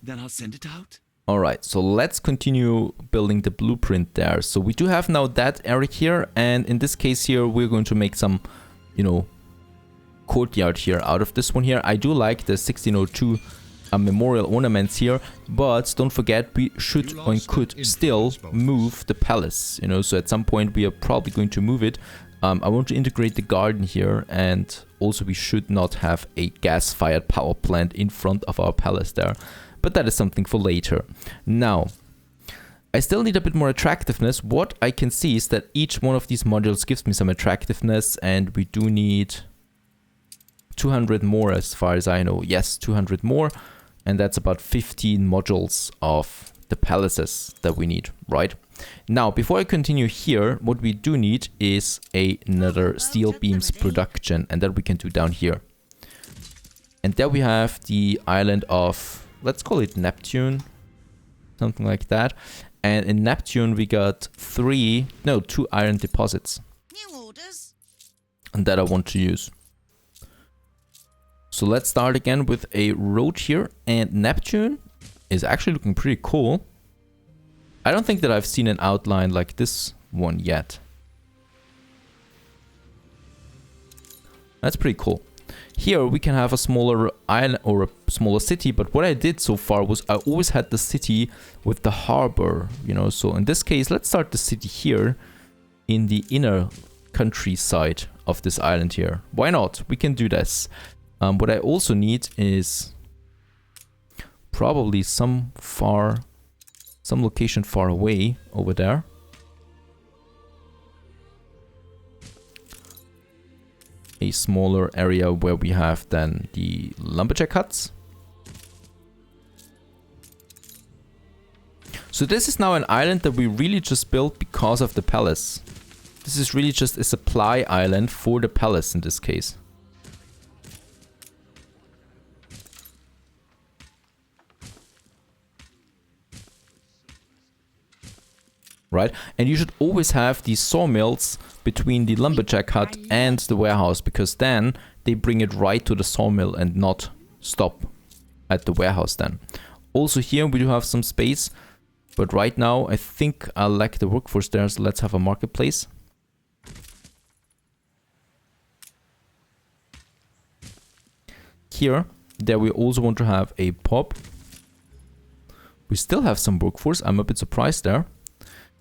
Then I'll send it out. Alright, so let's continue building the blueprint there. So we do have now that area here, and in this case here, we're going to make some, you know, courtyard here out of this one here. I do like the 1602 memorial ornaments here, but don't forget we should and could still move the palace, you know, so at some point we are probably going to move it. I want to integrate the garden here, and also we should not have a gas-fired power plant in front of our palace there. But that is something for later. Now, I still need a bit more attractiveness. What I can see is that each one of these modules gives me some attractiveness, and we do need 200 more as far as I know. Yes, 200 more, and that's about 15 modules of the palaces that we need, right? Now, before I continue here, what we do need is another steel beams production, and that we can do down here. And there we have the island of, let's call it Neptune, something like that. And in Neptune we got 2 iron deposits. New orders. And that I want to use. So let's start again with a road here, and Neptune is actually looking pretty cool. I don't think that I've seen an outline like this one yet. That's pretty cool. Here we can have a smaller island or a smaller city, but what I did so far was I always had the city with the harbor, you know, so in this case let's start the city here in the inner countryside of this island here. Why not? We can do this. What I also need is probably some location far away over there. A smaller area where we have then the lumberjack huts. So this is now an island that we really just built because of the palace. This is really just a supply island for the palace in this case. Right? And you should always have these sawmills between the lumberjack hut and the warehouse, because then they bring it right to the sawmill and not stop at the warehouse then. Also here we do have some space, but right now I think I lack the workforce there, so let's have a marketplace. Here, there we also want to have a pub. We still have some workforce, I'm a bit surprised there.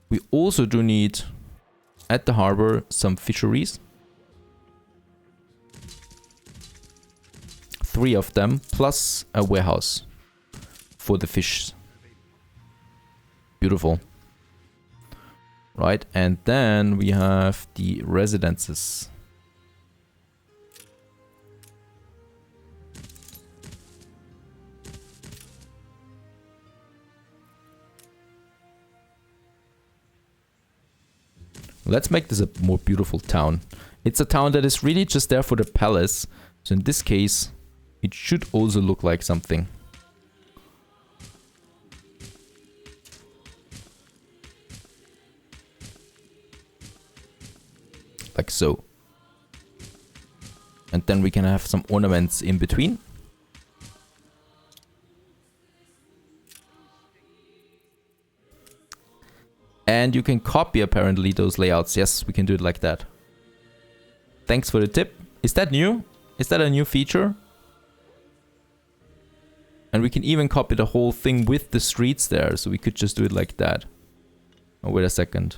We also do need, at the harbor, some fisheries. 3 of them, plus a warehouse for the fish. Beautiful. Right, and then we have the residences. Let's make this a more beautiful town. It's a town that is really just there for the palace. So in this case, it should also look like something. Like so. And then we can have some ornaments in between. And you can copy apparently those layouts. Yes, we can do it like that. Thanks for the tip. Is that new? Is that a new feature? And we can even copy the whole thing with the streets there. So we could just do it like that. Oh, wait a second.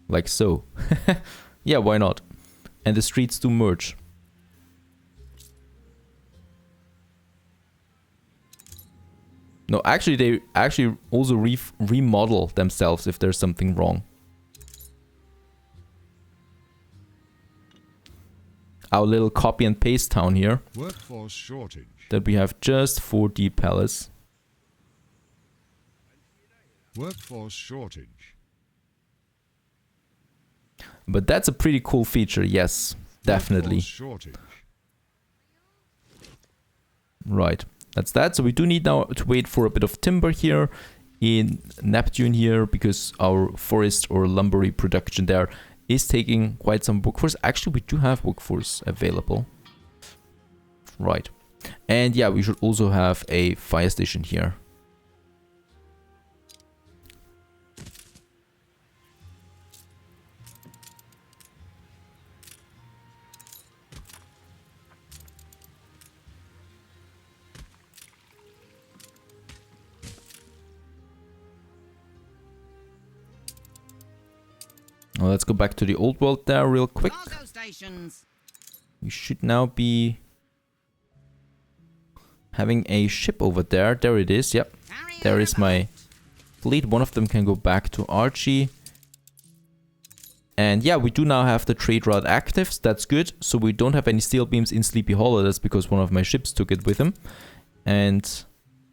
Like so. Yeah, why not? And the streets do merge. No, actually, they actually also remodel themselves if there's something wrong. Our little copy and paste town here. Workforce shortage. That we have just for the palace. Workforce shortage. But that's a pretty cool feature, yes, definitely. Workforce shortage. Right. That's that. So we do need now to wait for a bit of timber here in Neptune here, because our forest or lumbery production there is taking quite some workforce. Actually, we do have workforce available. Right. And yeah, we should also have a fire station here. Now let's go back to the old world there real quick. We should now be having a ship over there. There it is. Yep. There is my fleet. One of them can go back to Archie. And yeah, we do now have the trade route active. So that's good. So we don't have any steel beams in Sleepy Hollow. That's because one of my ships took it with him. And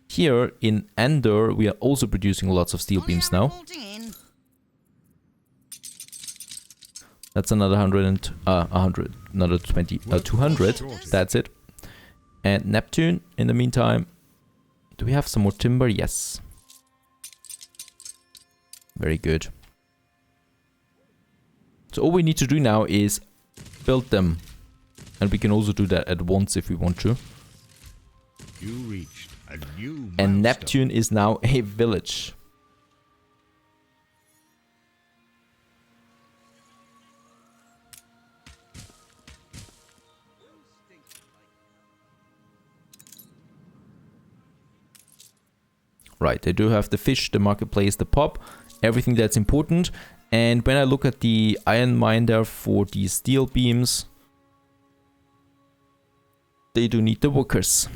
here in Endor, we are also producing lots of steel beams now. That's another 100, another 20, 200. That's it. And Neptune, in the meantime, do we have some more timber? Yes. Very good. So all we need to do now is build them. And we can also do that at once if we want to. You reached a new milestone. And Neptune is now a village. Right, I do have the fish, the marketplace, the pub, everything that's important. And when I look at the iron mine there for the steel beams, they do need the workers.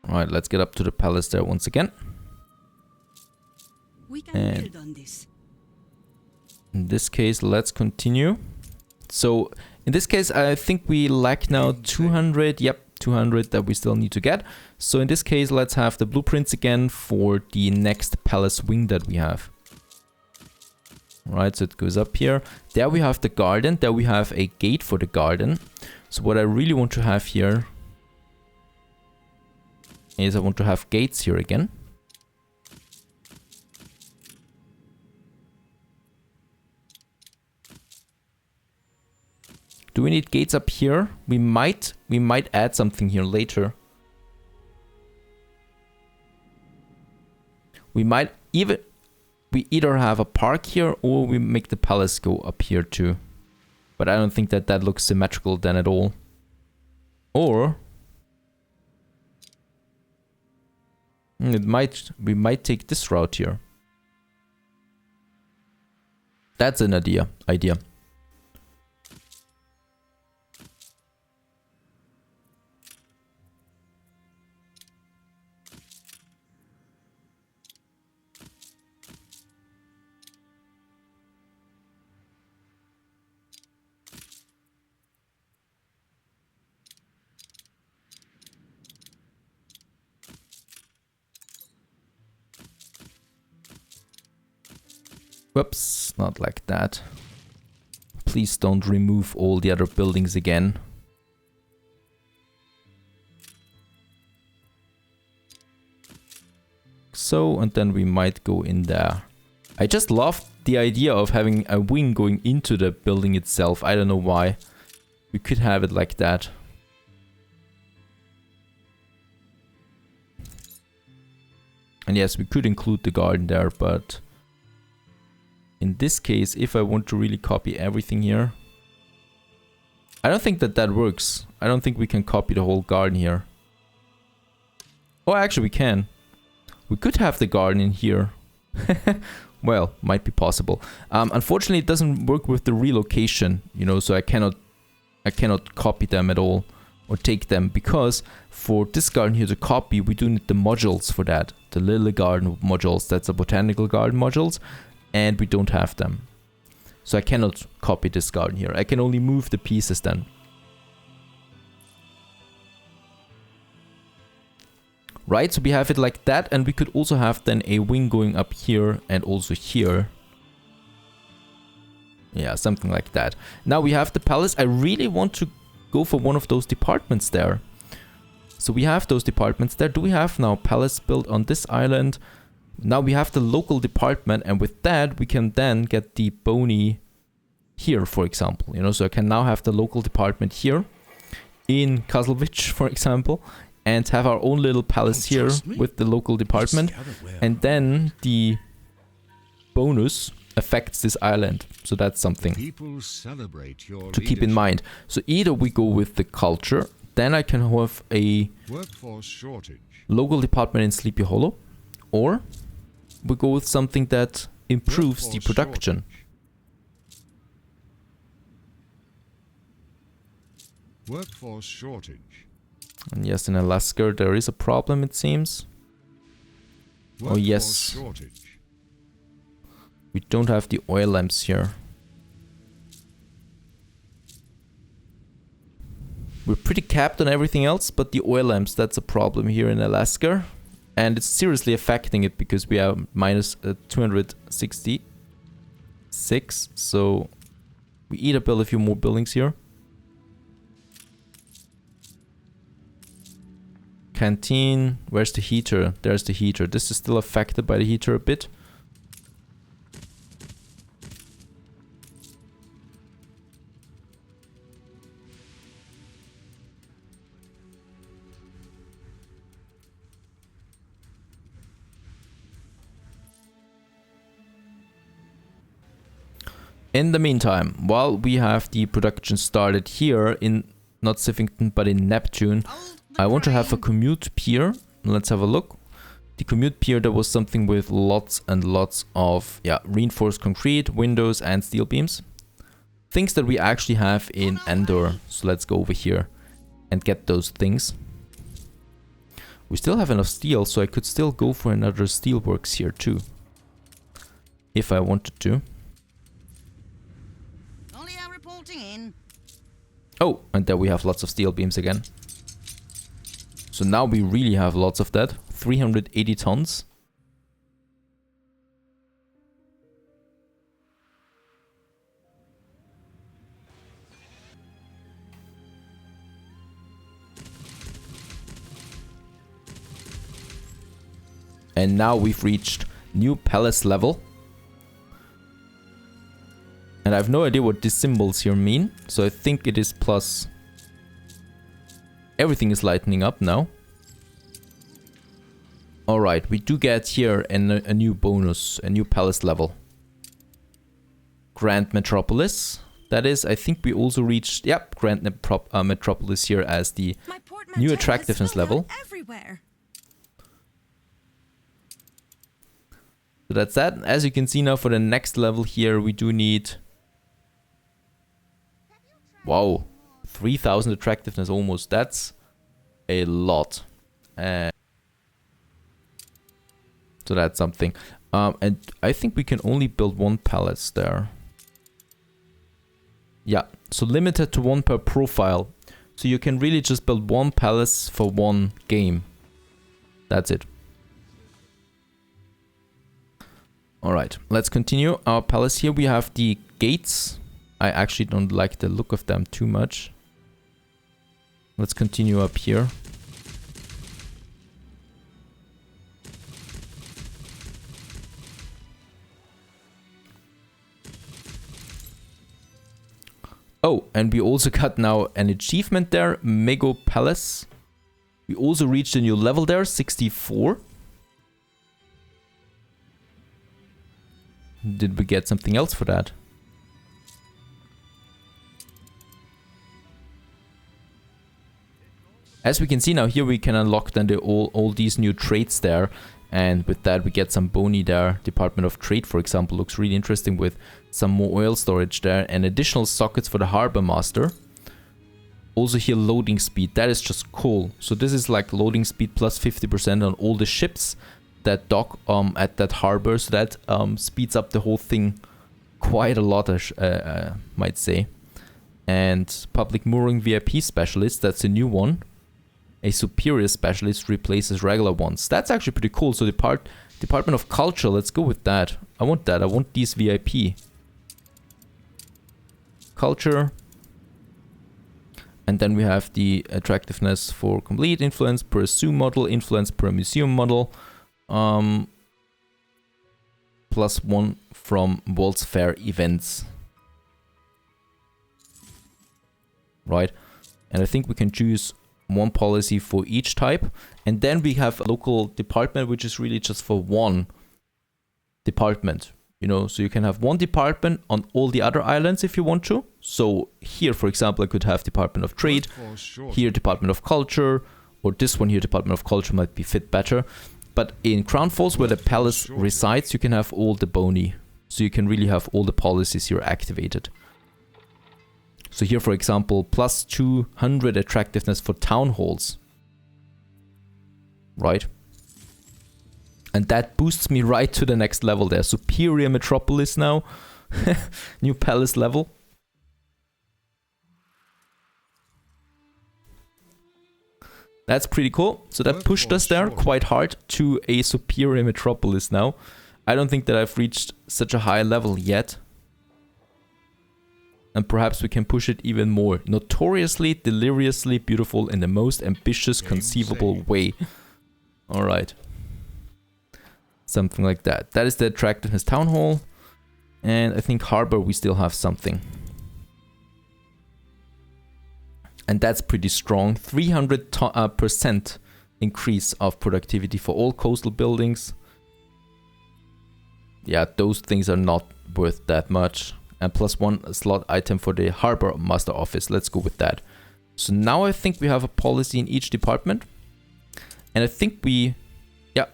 Alright, let's get up to the palace there once again. We can build on this. In this case, let's continue. So, in this case, I think we lack now 200. Yep, 200 that we still need to get. So, in this case, let's have the blueprints again for the next palace wing that we have. Right, so it goes up here. There we have the garden. There we have a gate for the garden. So, what I really want to have here is I want to have gates here again. Do we need gates up here? We might add something here later. We either have a park here or we make the palace go up here too. But I don't think that that looks symmetrical then at all. Or we might take this route here. That's an idea. Whoops, not like that. Please don't remove all the other buildings again. So, and then we might go in there. I just love the idea of having a wing going into the building itself. I don't know why. We could have it like that. And yes, we could include the garden there, but in this case, if I want to really copy everything here, I don't think that that works. I don't think we can copy the whole garden here. Oh, actually we can. We could have the garden in here. Well, might be possible. Unfortunately, it doesn't work with the relocation, you know, so I cannot copy them at all or take them, because for this garden here to copy, we do need the modules for that. The lily garden modules, that's the botanical garden modules. And we don't have them. So I cannot copy this garden here. I can only move the pieces then. Right, so we have it like that, and we could also have then a wing going up here and also here. Yeah, something like that. Now we have the palace. I really want to go for one of those departments there. So we have those departments there. Do we have now palace built on this island? Now we have the local department, and with that we can then get the bony here, for example. You know, so I can now have the local department here in Kaslowitz, for example, and have our own little palace here with the local department, and then the bonus affects this island. So that's something to keep in mind. So either we go with the culture, then I can have a local department in Sleepy Hollow, or we go with something that improves the production. Workforce shortage. And yes, in Alaska there is a problem, it seems. Oh yes. We don't have the oil lamps here. We're pretty capped on everything else, but the oil lamps, that's a problem here in Alaska. And it's seriously affecting it because we are minus 266. So we either build a few more buildings here. Canteen, where's the heater? There's the heater. This is still affected by the heater a bit. In the meantime, while we have the production started here in not Sivington but in Neptune, I want to have a commute pier. Let's have a look. The commute pier, there was something with lots and lots of reinforced concrete, windows and steel beams. Things that we actually have in Endor. So let's go over here and get those things. We still have enough steel, so I could still go for another steelworks here too, if I wanted to. Oh, and there we have lots of steel beams again. So now we really have lots of that. 380 tons. And now we've reached new palace level. And I have no idea what these symbols here mean. So I think it is plus. Everything is lightening up now. Alright, we do get here a new bonus, a new palace level. Grand Metropolis. That is, I think we also reached, yep, Grand Metropolis here as the new attractiveness level. Everywhere. So that's that. As you can see now, for the next level here, we do need... Wow, 3000 attractiveness almost. That's a lot. So that's something. And I think we can only build one palace there. Yeah, so limited to one per profile. So you can really just build one palace for one game. That's it. Alright, let's continue. Our palace here, we have the gates. I actually don't like the look of them too much. Let's continue up here. Oh, and we also got now an achievement there, Mego Palace. We also reached a new level there, 64. Did we get something else for that? As we can see now, here we can unlock then all these new traits there. And with that we get some bony there. Department of Trade, for example, looks really interesting with some more oil storage there. And additional sockets for the Harbor Master. Also here loading speed, that is just cool. So this is like loading speed plus 50% on all the ships that dock at that harbor. So that speeds up the whole thing quite a lot, I might say. And Public Mooring VIP Specialist, that's a new one. A superior specialist replaces regular ones. That's actually pretty cool. So Department of Culture, let's go with that. I want that. I want these VIP. Culture. And then we have the attractiveness for complete, influence per zoo model, influence per museum model. +1 from World's Fair events. Right? And I think we can choose one policy for each type. And then we have a local department, which is really just for one department. You know, so you can have one department on all the other islands if you want to. So here, for example, I could have Department of Trade, here Department of Culture, or this one here, Department of Culture, might be fit better. But in Crown Falls, where the palace resides, you can have all the boni. So you can really have all the policies here activated. So here, for example, +200 attractiveness for town halls. Right? And that boosts me right to the next level there. Superior Metropolis now. New palace level. That's pretty cool. So that pushed us there quite hard to a superior metropolis now. I don't think that I've reached such a high level yet. And perhaps we can push it even more. Notoriously, deliriously beautiful in the most ambitious conceivable way. Alright. Something like that. That is the attractiveness town hall. And I think harbor we still have something. And that's pretty strong. 300% increase of productivity for all coastal buildings. Yeah, those things are not worth that much. And +1 slot item for the harbor master office. Let's go with that. So now I think we have a policy in each department. And I think we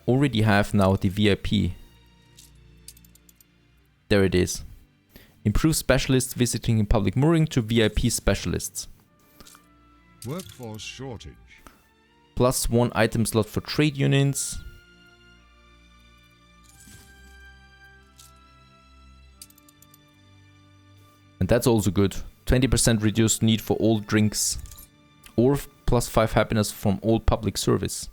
already have now the VIP. There it is. Improve specialists visiting in public mooring to VIP specialists. Workforce shortage. +1 item slot for trade unions. And that's also good. 20% reduced need for all drinks. Or +5 happiness from all public service.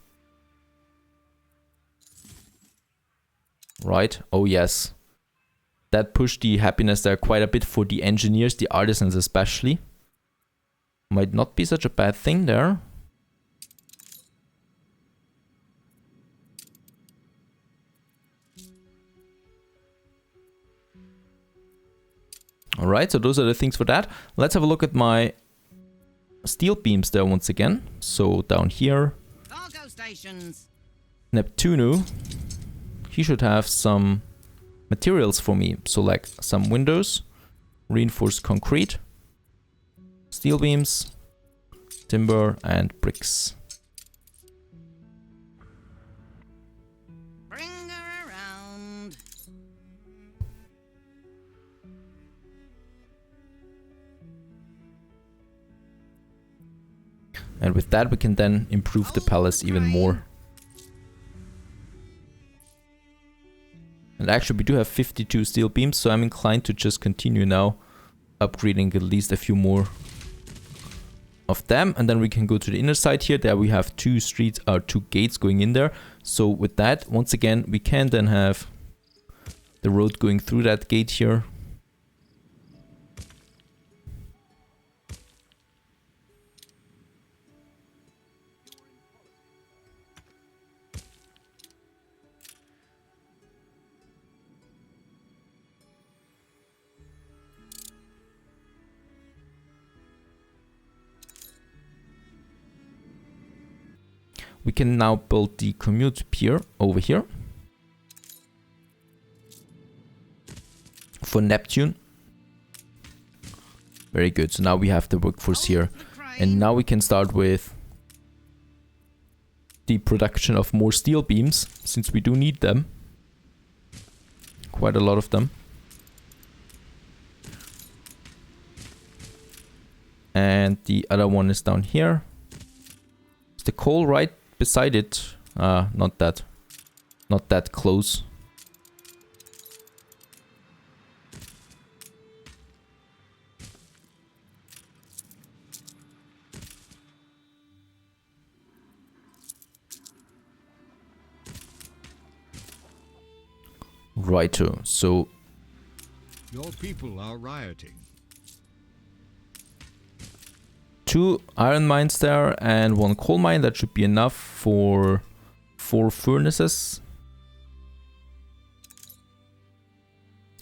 Right? Oh yes. That pushed the happiness there quite a bit for the engineers, the artisans especially. Might not be such a bad thing there. Alright, so those are the things for that. Let's have a look at my steel beams there once again. So down here, Cargo stations. Neptune, he should have some materials for me. So like some windows, reinforced concrete, steel beams, timber, and bricks. Bring her around. And with that we can then improve the palace even more. And actually we do have 52 steel beams, so I'm inclined to just continue now upgrading at least a few more of them, and then we can go to the inner side here. There we have two gates going in there. So with that, once again, we can then have the road going through that gate here. We can now build the commute pier over here for Neptune. Very good. So now we have the workforce here. And now we can start with the production of more steel beams, since we do need them. Quite a lot of them. And the other one is down here. Is the coal right beside it? Not that close. Righto, so Your people are rioting. 2 iron mines there and 1 coal mine. That should be enough for 4 furnaces.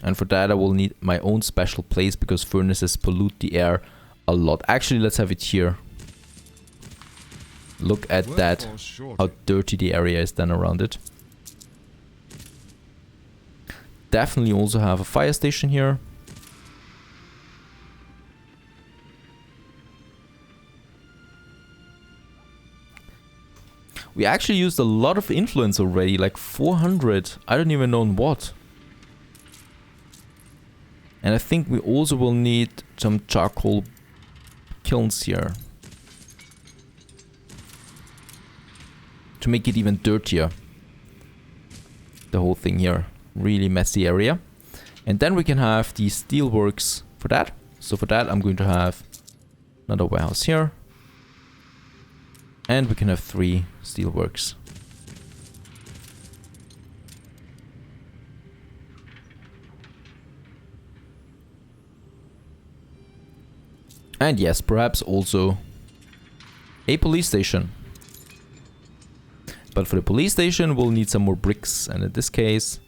And for that I will need my own special place because furnaces pollute the air a lot. Actually, let's have it here. Look at that, how dirty the area is then around it. Definitely also have a fire station here. We actually used a lot of influence already, like 400. I don't even know on what. And I think we also will need some charcoal kilns here. To make it even dirtier. The whole thing here. Really messy area. And then we can have the steelworks for that. So for that I'm going to have another warehouse here. And we can have 3 steelworks. And yes, perhaps also a police station. But for the police station we'll need some more bricks, and in this case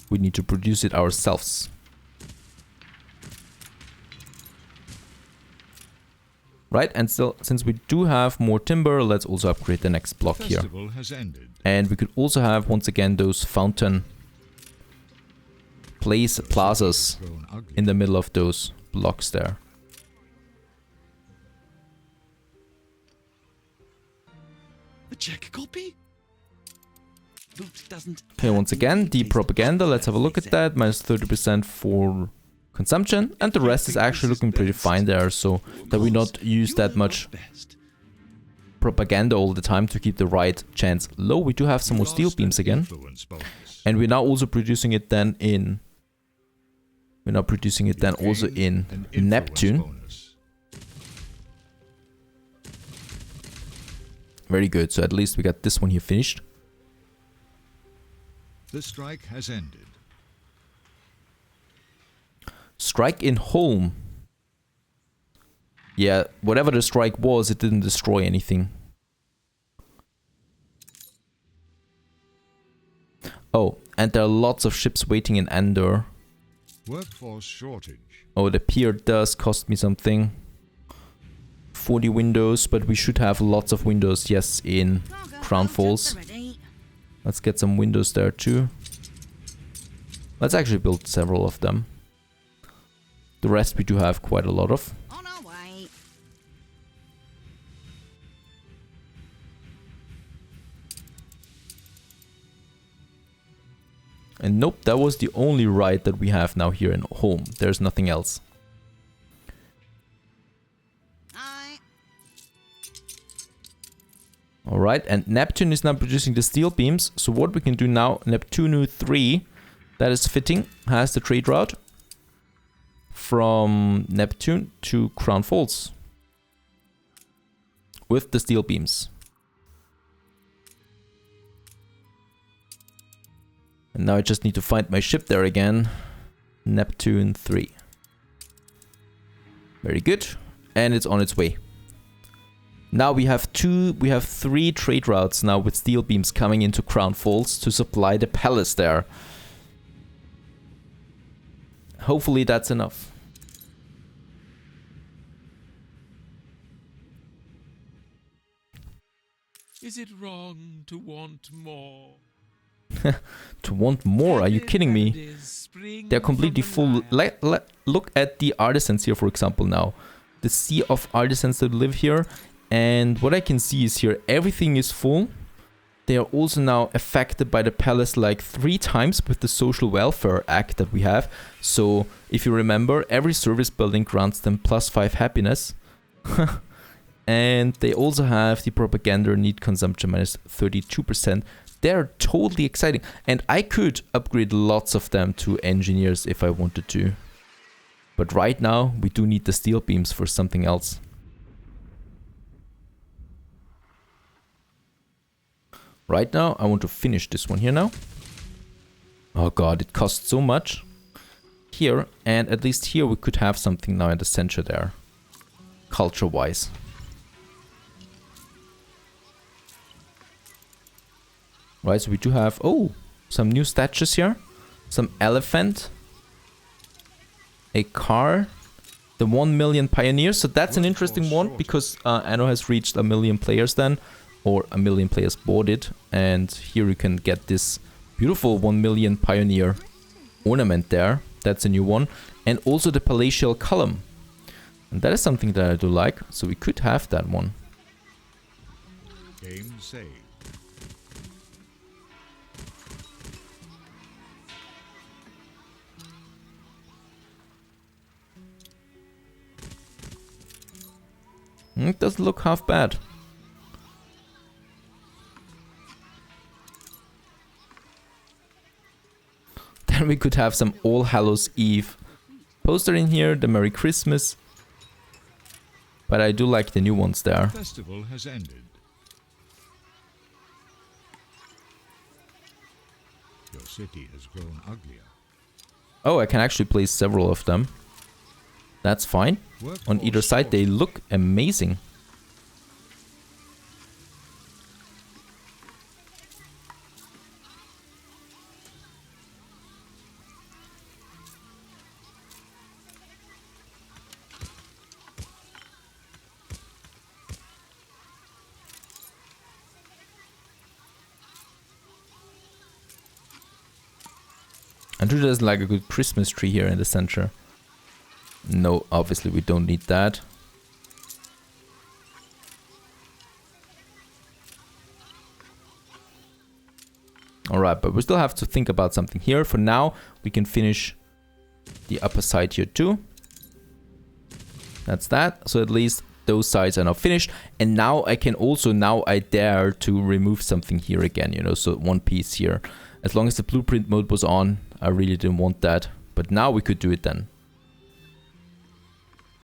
we need to produce it ourselves. Right, and still, since we do have more timber, let's also upgrade the next block here. And we could also have once again those fountain plazas in the middle of those blocks there. A check copy? Doesn't. Okay, once again, the propaganda, let's have a look at that. Minus 30% for consumption, and the rest is actually looking pretty fine there, so that we not use that much propaganda all the time to keep the right chance low. We do have some more steel beams again, and we're now also producing it then in Neptune. Very good, so at least we got this one here finished. The strike has ended. Strike in home. Yeah, whatever the strike was, it didn't destroy anything. Oh, and there are lots of ships waiting in Andor. Workforce shortage. Oh, the pier does cost me something. 40 windows, but we should have lots of windows, yes, in Crown Falls. Let's get some windows there too. Let's actually build several of them. The rest we do have quite a lot of. On our way. And nope, that was the only right that we have now here in home. There's nothing else. Alright, and Neptune is now producing the steel beams. So what we can do now, Neptune 3, that is fitting, has the trade route from Neptune to Crown Falls with the steel beams. And now I just need to find my ship there again. Neptune 3. Very good. And it's on its way. Now we have 3 trade routes now with steel beams coming into Crown Falls to supply the palace there. Hopefully that's enough. Is it wrong to want more? To want more? Are you kidding me? They're completely full. Look at the artisans here, for example, now. The sea of artisans that live here. And what I can see is here, everything is full. They are also now affected by the palace like 3 times with the Social Welfare Act that we have. So, if you remember, every service building grants them +5 happiness. And they also have the propaganda need consumption minus 32%. They're totally exciting. And I could upgrade lots of them to engineers if I wanted to. But right now, we do need the steel beams for something else. Right now, I want to finish this one here now. Oh god, it costs so much. here, and at least here we could have something now in the center there, culture-wise. Right, so we do have, oh, some new statues here. Some elephant. A car. The 1 million pioneers. So that's an interesting one because Anno has reached 1 million players then. Or 1 million players bought it. And here you can get this beautiful 1 million pioneer ornament there. That's a new one. And also the palatial column. And that is something that I do like. So we could have that one. Game saved. It doesn't look half bad. Then we could have some All Hallows Eve poster in here, the Merry Christmas. But I do like the new ones there. The festival has ended. Your city has grown uglier. Oh, I can actually place several of them. That's fine. On either side, they look amazing. And there's like a good Christmas tree here in the center. No, obviously we don't need that. Alright, but we still have to think about something here. For now, we can finish the upper side here too. That's that. So at least those sides are now finished. And now I can also, now I dare to remove something here again, you know, so one piece here. As long as the blueprint mode was on, I really didn't want that. But now we could do it then.